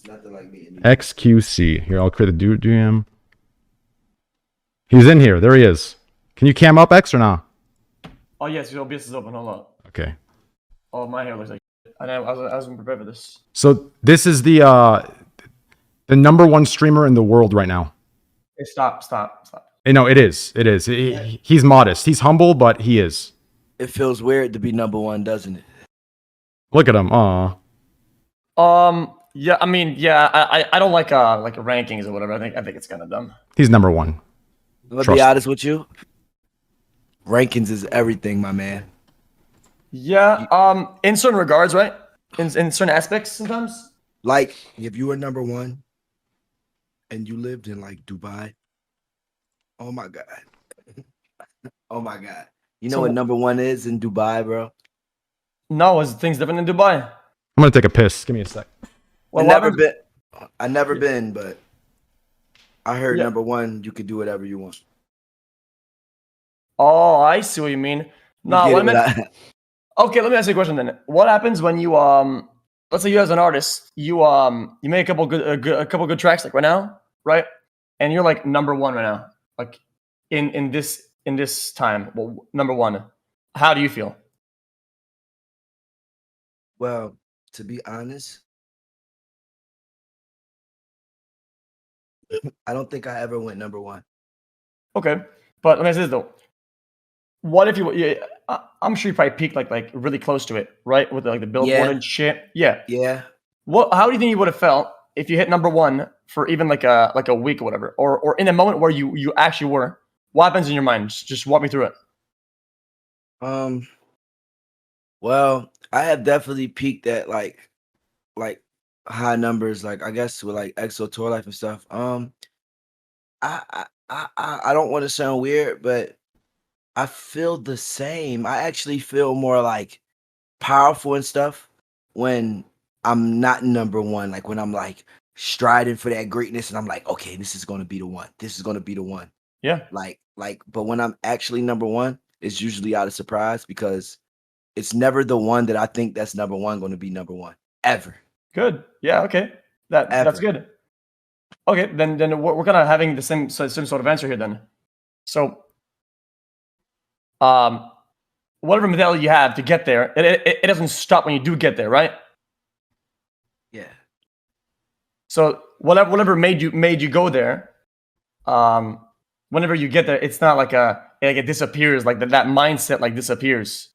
Nothing like meeting XQC. Here, I'll create a DM. He's in here. There he is. Can you cam up X or not? Oh yes, your OBS is open. Hold on. Okay. Oh, my hair looks like shit. I wasn't prepared for this. So this is the #1 streamer in the world right now. Hey, stop. No, it is. It is. He's modest. He's humble, but he is. It feels weird to be #1, doesn't it? Look at him. Aw. Yeah, I mean, yeah, I don't like rankings or whatever. I think it's kind of dumb. He's #1. Let's be honest with you. Rankings is everything, my man. Yeah, in certain regards, right? In certain aspects, sometimes. Like, if you were #1 and you lived in like Dubai, oh my god, oh my god, you know what #1 is in Dubai, bro? No, is things different in Dubai? I'm gonna take a piss. Give me a sec. Well, I never been, but I heard #1, you could do whatever you want. Oh, I see what you mean. No, okay, let me ask you a question then. What happens when you let's say you as an artist, you make a couple good tracks like right now, right? And you're like #1 right now, like in this time. Well, #1. How do you feel? Well, to be honest, I don't think I ever went #1. Okay, but let me ask this though. What if you? I'm sure you probably peaked like really close to it, right? With like the Billboard and shit. Yeah. Yeah. How do you think you would have felt if you hit #1 for even like a week or whatever, or in a moment where you actually were? What happens in your mind? Just walk me through it. Well, I have definitely peaked at like high numbers, like I guess with like EXO tour life and stuff. I don't want to sound weird, but I feel the same. I actually feel more like powerful and stuff when I'm not #1. Like when I'm like striding for that greatness and I'm like, okay, this is gonna be the one. This is gonna be the one. Yeah. But when I'm actually #1, it's usually out of surprise because it's never the one that I think that's #1 going to be #1 ever. Good. Yeah. Okay. That's good. Okay. Then we're kind of having the same sort of answer here then. So, whatever mentality you have to get there, it doesn't stop when you do get there, right? Yeah. So whatever made you go there, whenever you get there, it's not like it disappears, like that mindset like disappears.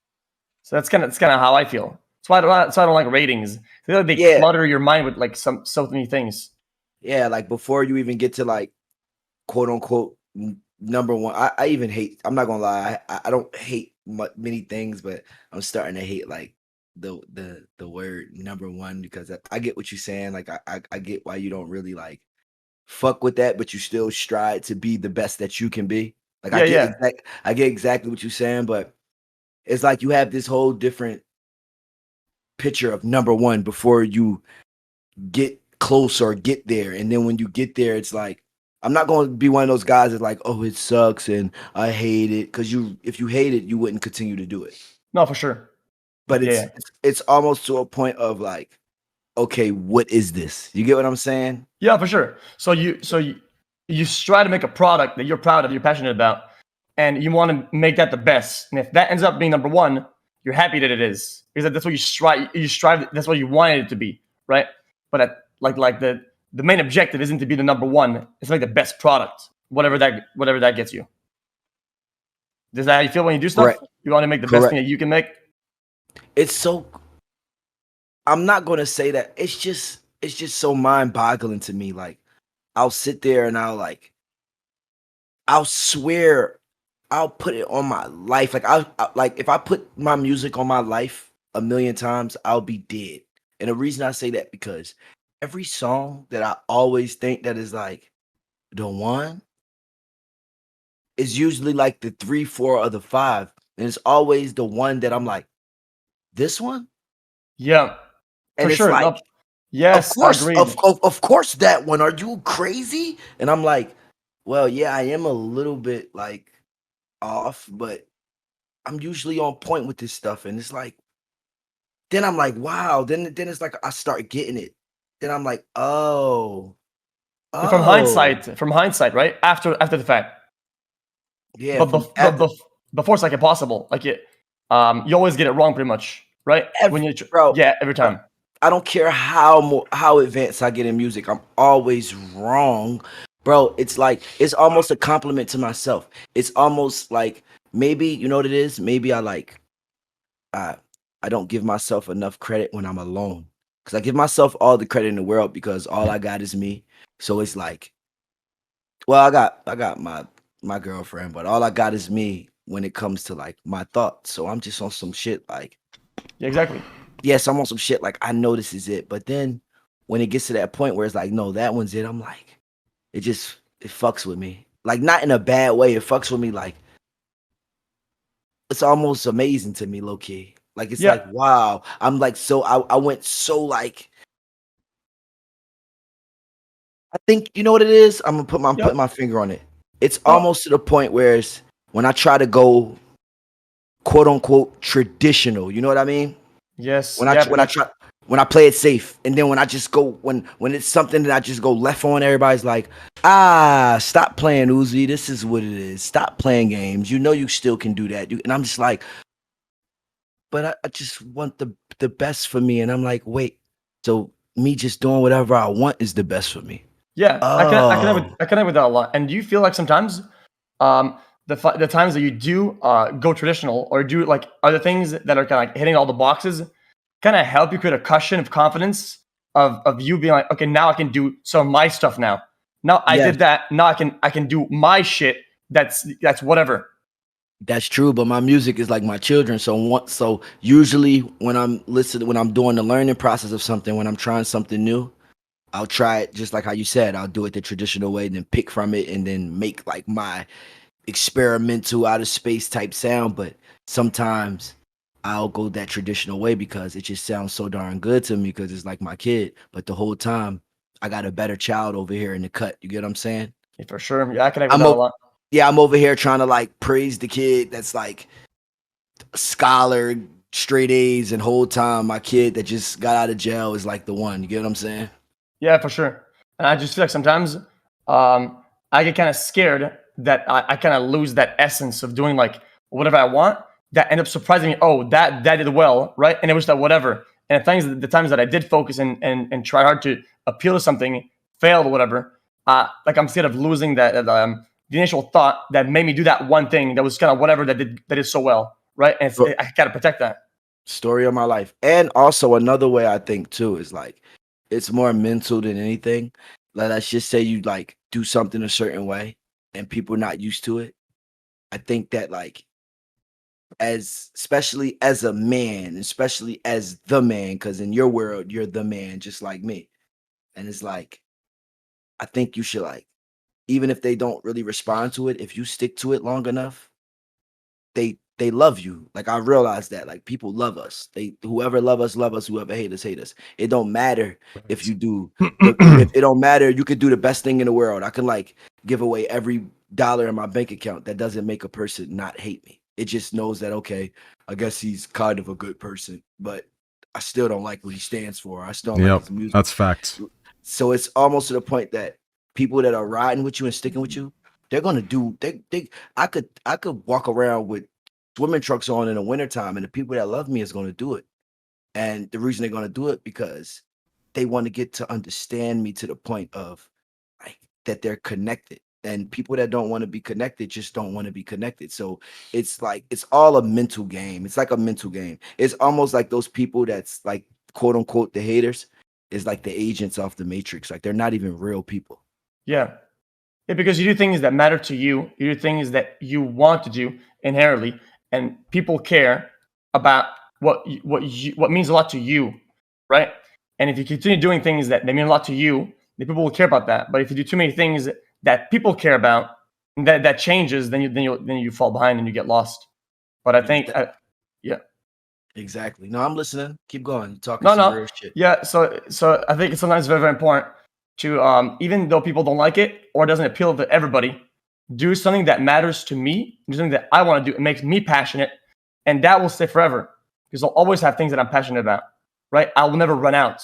So that's kind of how I feel. That's why I don't like ratings. They clutter your mind with like so many things. Yeah, like before you even get to like quote unquote #1. I even hate. I'm not gonna lie. I don't hate many things, but I'm starting to hate like the word #1 because I get what you're saying. Like I get why you don't really like fuck with that, but you still strive to be the best that you can be. Like I get exactly what you're saying, but it's like you have this whole different picture of #1 before you get close or get there, and then when you get there, it's like I'm not going to be one of those guys that's like, oh, it sucks and I hate it, because if you hate it, you wouldn't continue to do it. No, for sure. But it's almost to a point of like, okay, what is this? You get what I'm saying? Yeah, for sure. So you try to make a product that you're proud of, you're passionate about, and you want to make that the best. And if that ends up being #1, you're happy that it is, because that's what you strive. You strive. That's what you wanted it to be, right? But the main objective isn't to be the #1. It's to make the best product, whatever that gets you. Is that how you feel when you do stuff? Correct. You want to make the best thing that you can make. It's so. I'm not gonna say that. It's just so mind-boggling to me. Like, I'll sit there and I'll swear, I'll put it on my life. Like if I put my music on my life 1,000,000 times, I'll be dead. And the reason I say that because every song that I always think that is like the one is usually like the 3, 4, or the 5, and it's always the one that I'm like, this one. Yeah. And for it's sure. like, yes, of course that one. Are you crazy? And I'm like, well, yeah, I am a little bit like off, but I'm usually on point with this stuff. And it's like, then I'm like, wow. Then it's like I start getting it. then I'm like, oh, From oh, hindsight, right? After the fact. yeah. But From after before it's like impossible. Like you always get it wrong pretty much, right? every, bro, Yeah, every bro, time. I don't care how advanced I get in music, I'm always wrong, bro. It's like it's almost a compliment to myself. It's almost like maybe you know what it is. Maybe I I don't give myself enough credit when I'm alone because I give myself all the credit in the world because all I got is me. So it's like, well, I got my girlfriend, but all I got is me when it comes to like my thoughts. So I'm just on some shit like, Yeah, exactly. yes, I'm on some shit like I know this is it. But then when it gets to that point where it's like, no, that one's it, I'm like, it fucks with me. Like not in a bad way. It fucks with me like it's almost amazing to me, low key. Like it's Yeah, like, wow. I'm like so I went so like I think you know what it is? I'm yep, putting my finger on it. It's no, almost to the point where it's when I try to go quote unquote traditional, you know what I mean? yes, When I yeah, tr- pretty when I much. try when I play it safe, and then when I just go when it's something that I just go left on, everybody's like, stop playing Uzi. This is what it is. Stop playing games. You know you still can do that. And I'm just like, but I just want the best for me. And I'm like, wait, so me just doing whatever I want is the best for me. Yeah, Oh, I connect with that a lot. And do you feel like sometimes um the times that you do go traditional or do like other things that are kind of like hitting all the boxes kind of help you create a cushion of confidence of you being like, okay, now I can do some of my stuff now. Now I yes. did that. Now I can do my shit. That's whatever. That's true, but my music is like my children. So usually when I'm listening, when I'm doing the learning process of something, when I'm trying something new, I'll try it just like how you said. I'll do it the traditional way, then pick from it, and then make like my experimental outer space type sound. But sometimes I'll go that traditional way because it just sounds so darn good to me because it's like my kid. But the whole time, I got a better child over here in the cut. You get what I'm saying? Yeah, for sure. Yeah, I connect with I'm that a o- lot. yeah, I'm over here trying to like praise the kid that's like scholar, straight A's, and whole time my kid that just got out of jail is like the one. You get what I'm saying? Yeah, for sure. And I just feel like sometimes I get kind of scared that I kind of lose that essence of doing like whatever I want. That end up surprising me. Oh, that did well, right? And it was that whatever. And the times that I did focus and try hard to appeal to something, failed or whatever. Like I'm scared of losing the initial thought that made me do that one thing that was kind of whatever that did so well, right? And I gotta protect that. Story of my life. And also another way I think too is like it's more mental than anything. Like let's just say you like do something a certain way and people not used to it. I think that like as especially as a man, especially as the man, because in your world you're the man just like me. And it's like I think you should like even if they don't really respond to it, if you stick to it long enough, they love you. Like I realized that like people love us. They whoever love us, whoever hate us. It don't matter if you do the if it don't matter, you could do the best thing in the world. I can like give away every dollar in my bank account. That doesn't make a person not hate me. It just knows that okay, I guess he's kind of a good person, but I still don't like what he stands for. I still don't like Yep, his music. that's facts. So it's almost to the point that people that are riding with you and sticking with you, they're gonna do they I could walk around with swimming trunks on in the wintertime and the people that love me is gonna do it. And the reason they're gonna do it because they want to get to understand me to the point of like that they're connected. And people that don't want to be connected just don't want to be connected. So it's like it's all a mental game. It's like a mental game. It's almost like those people that's like quote unquote the haters is like the agents off the matrix. Like they're not even real people. Yeah. Yeah, because you do things that matter to you. You do things that you want to do inherently, and people care about what means a lot to you, right? And if you continue doing things that mean a lot to you, then people will care about that. But if you do too many things that people care about, and that changes, then you fall behind and you get lost. But I think, Exa- yeah, Exactly. No, I'm listening. Keep going. You're talking no, some no. real shit. Yeah, so I think it's sometimes very, very important to even though people don't like it or it doesn't appeal to everybody, do something that matters to me, do something that I want to do. It makes me passionate, and that will stay forever because I'll always have things that I'm passionate about. Right? I will never run out.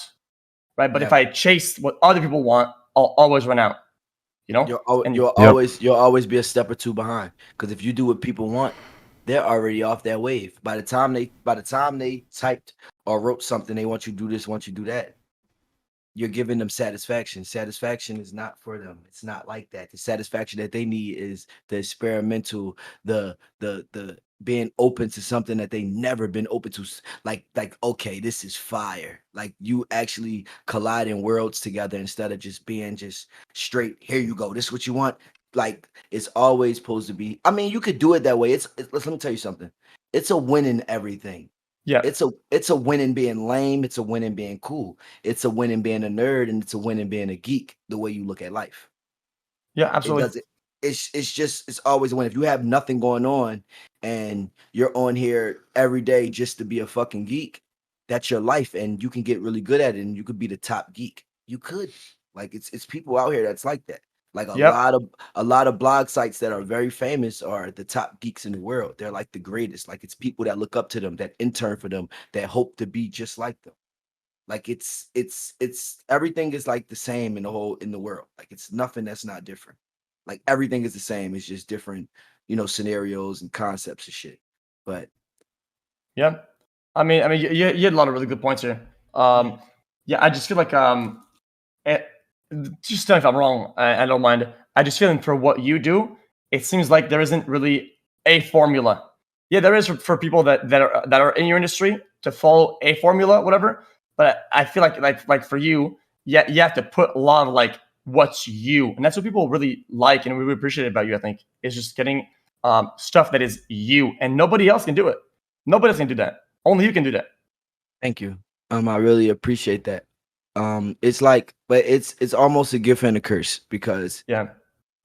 right? But if Never. I chase what other people want, I'll always run out. You know, and You'll always be a step or two behind. Because if you do what people want, they're already off that wave. By the time they typed or wrote something, they want you to do this, want you to do that. You're giving them satisfaction. Satisfaction is not for them. It's not like that. The satisfaction that they need is the experimental, the being open to something that they never been open to. Like okay, this is fire. Like you actually colliding worlds together instead of just being just straight. Here you go. This is what you want. Like it's always supposed to be. I mean, you could do it that way. Let me tell you something. It's a win in everything. yeah, It's a win in being lame. It's a win in being cool. It's a win in being a nerd, and it's a win in being a geek. The way you look at life, yeah, it absolutely. doesn't. It's always a win. If you have nothing going on and you're on here every day just to be a fucking geek, that's your life, and you can get really good at it, and you could be the top geek. You could like it's people out here that's like that. Like Yep, a lot of blog sites that are very famous are the top geeks in the world. They're like the greatest. Like it's people that look up to them, that intern for them, that hope to be just like them. Like it's everything is like the same in the world. Like it's nothing that's not different. Like everything is the same. It's just different, scenarios and concepts and shit. But yeah. I mean, you had a lot of really good points here. yeah, Yeah, I just feel like eh, just tell me if I'm wrong. I don't mind. I just feel for what you do, it seems like there isn't really a formula. Yeah, there is for people that are in your industry to follow a formula, whatever. But I feel like for you, yeah, you have to put a lot of like what's you, and that's what people really like and we really appreciate about you. I think is just getting stuff that is you, and nobody else can do it. Nobody else can do that. Only you can do that. thank you. I really appreciate that. It's like, but it's almost a gift and a curse because Yeah.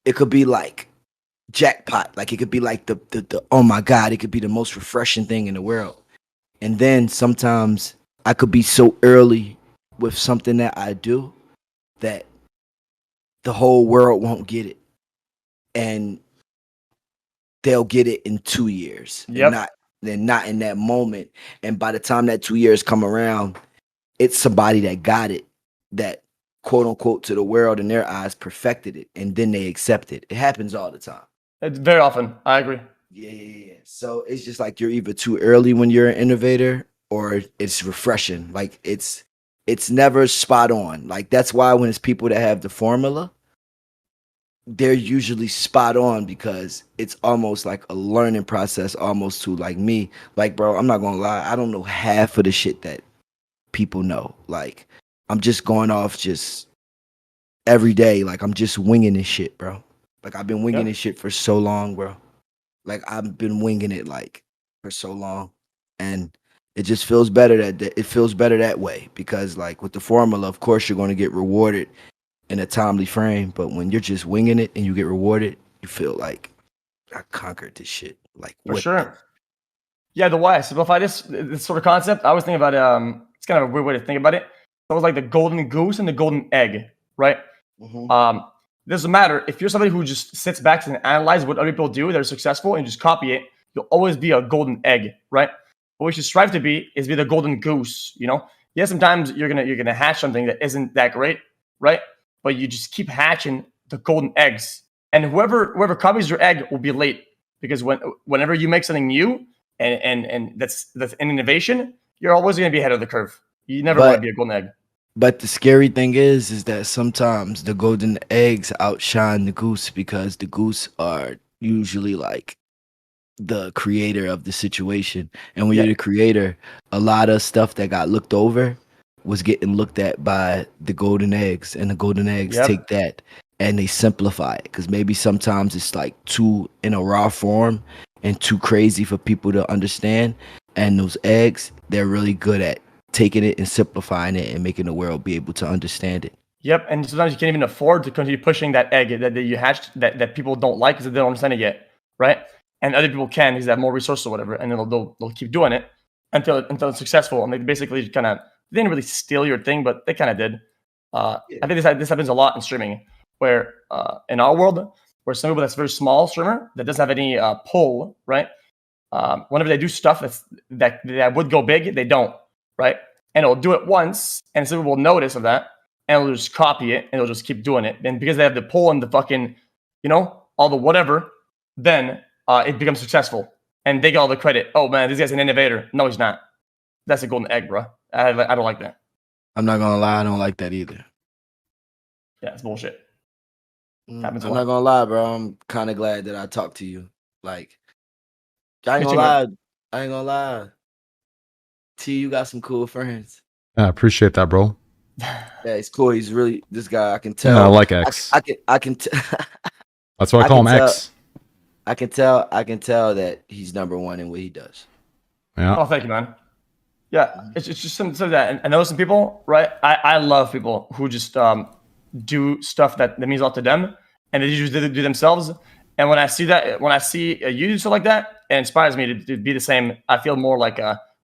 it could be like jackpot. Like it could be like the oh my god, it could be the most refreshing thing in the world. And then sometimes I could be so early with something that I do that the whole world won't get it. And they'll get it in 2 years and Yep. not in that moment. And by the time that 2 years come around, it's somebody that got it, that quote unquote to the world in their eyes perfected it, and then they accept it. It happens all the time. It's very often. I agree. Yeah. So it's just like you're either too early when you're an innovator or it's refreshing. Like it's never spot on. Like that's why when it's people that have the formula, they're usually spot on because it's almost like a learning process almost to like me. Like bro, I'm not gonna lie, I don't know half of the shit that people know. Like I'm just going off just every day. Like I'm just winging this shit, bro. Like I've been winging Yep. this shit for so long, bro. Like I've been winging it like for so long, and it just feels better it feels better that way because like with the formula, of course you're going to get rewarded in a timely frame, but when you're just winging it and you get rewarded, you feel like I conquered this shit. Like For what? sure. Yeah, the way I simplify this sort of concept, I was thinking about it's kind of a weird way to think about it. So it was like the golden goose and the golden egg, right? Mhm. Doesn't matter if you're somebody who just sits back and analyzes what other people do, they're successful, and you just copy it. You'll always be a golden egg, right? What we should strive to be the golden goose. Yeah, sometimes you're gonna hatch something that isn't that great, right? But you just keep hatching the golden eggs, and whoever copies your egg will be late because whenever you make something new and that's an innovation, you're always gonna be ahead of the curve. You never want to But be a golden egg. but the scary thing is that sometimes the golden eggs outshine the goose because the goose are usually like the creator of the situation. And when Yeah. you're the creator, a lot of stuff that got looked over was getting looked at by the golden eggs, and the golden eggs take Yep. that and they simplify it because maybe sometimes it's like too in a raw form and too crazy for people to understand. And those eggs, they're really good at taking it and simplifying it and making the world be able to understand it. Yep, and sometimes you can't even afford to continue pushing that egg that you hatched that people don't like because they don't understand it yet, right? And other people can because they have more resources or whatever, and they'll keep doing it until it's successful. And they basically kind of they didn't really steal your thing, but they kind of did. I think this happens a lot in streaming, where in our world, where some people that's very small streamer that doesn't have any pull, right? Whenever they do stuff that would go big, they don't, right? and it'll do it once, and someone will notice of that, and it'll just copy it, and it'll just keep doing it. And because they have the pull and the fucking, all the whatever, then it becomes successful, and they get all the credit. Oh man, this guy's an innovator. No, he's not. That's a golden egg, bro. I don't like that. I'm not gonna lie, I don't like that either. Yeah, it's bullshit. I'm Happens a not lot. gonna lie, bro. I'm kind of glad that I talked to you. Like, I ain't Me gonna too, lie. man. I ain't gonna lie. T, you got some cool friends. I appreciate that, bro. Yeah, he's cool. He's really this guy. I can Yeah, I tell. like X. I can That's why I I call him can tell- X. I can tell that he's number one in what he does. Yeah. Oh, thank you, man. Yeah, it's just something that, and I know some people, right? I love people who just do stuff that means a lot to them, and they just do themselves. And when I see that, when I see you do stuff like that, it inspires me to be the same. I feel more like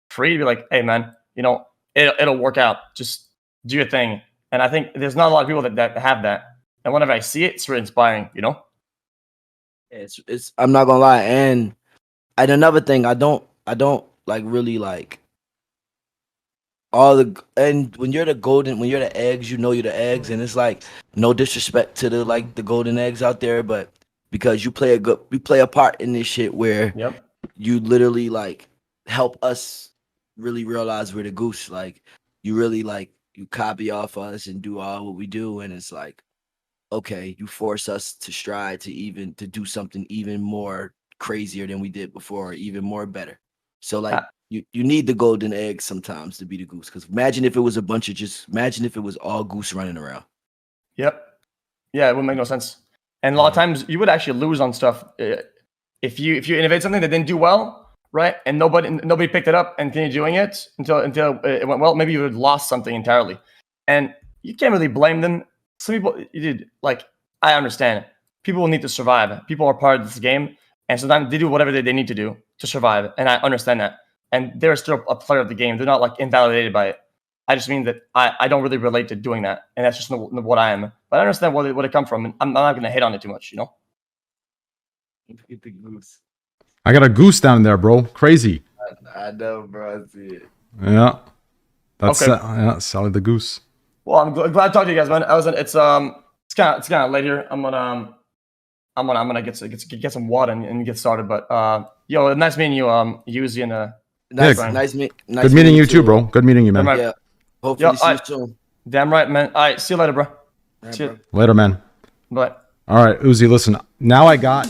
free to be like, hey, man, it'll work out. Just do your thing. And I think there's not a lot of people that have that. And whenever I see it, it's really inspiring. It's I'm not gonna lie. And another thing, I don't like really like and when you're the eggs, you're the eggs, and it's like no disrespect to the golden eggs out there, but because you play a part in this shit where Yep. you literally like help us really realize we're the goose. Like you really like you copy off us and do all what we do, and it's like, okay, you force us to strive to do something even more crazier than we did before, or even more better. So like you need the golden egg sometimes to be the goose. Because imagine if it was all goose running around. Yep. Yeah, it wouldn't make no sense. And a lot of times you would actually lose on stuff if you innovate something that didn't do well, right? And nobody picked it up and continued doing it until it went well. Maybe you would have lost something entirely, and you can't really blame them. Some people, I understand. People will need to survive. People are part of this game, and sometimes they do whatever they need to do to survive, and I understand that. And they're still a player of the game. They're not like invalidated by it. I just mean that I don't really relate to doing that, and that's just what I am. But I understand where it come from, and I'm not going to hit on it too much, Get the goose. I got a goose down there, bro. Crazy. I know, bro. I see it. Yeah. That's Okay. yeah, Sally the goose. Well, I'm glad to talk to you guys, man. It's kind of late here. I'm gonna get some water and get started. But yo, nice meeting you, Uzi and Nice Good meeting you too, bro. Good meeting you, man. Right. Yeah. Hopefully see you alright. soon. Damn right, man. All right, see you later, bro. All right, See you. bro. Later, man. Bye. All right, Uzi, listen. Now I got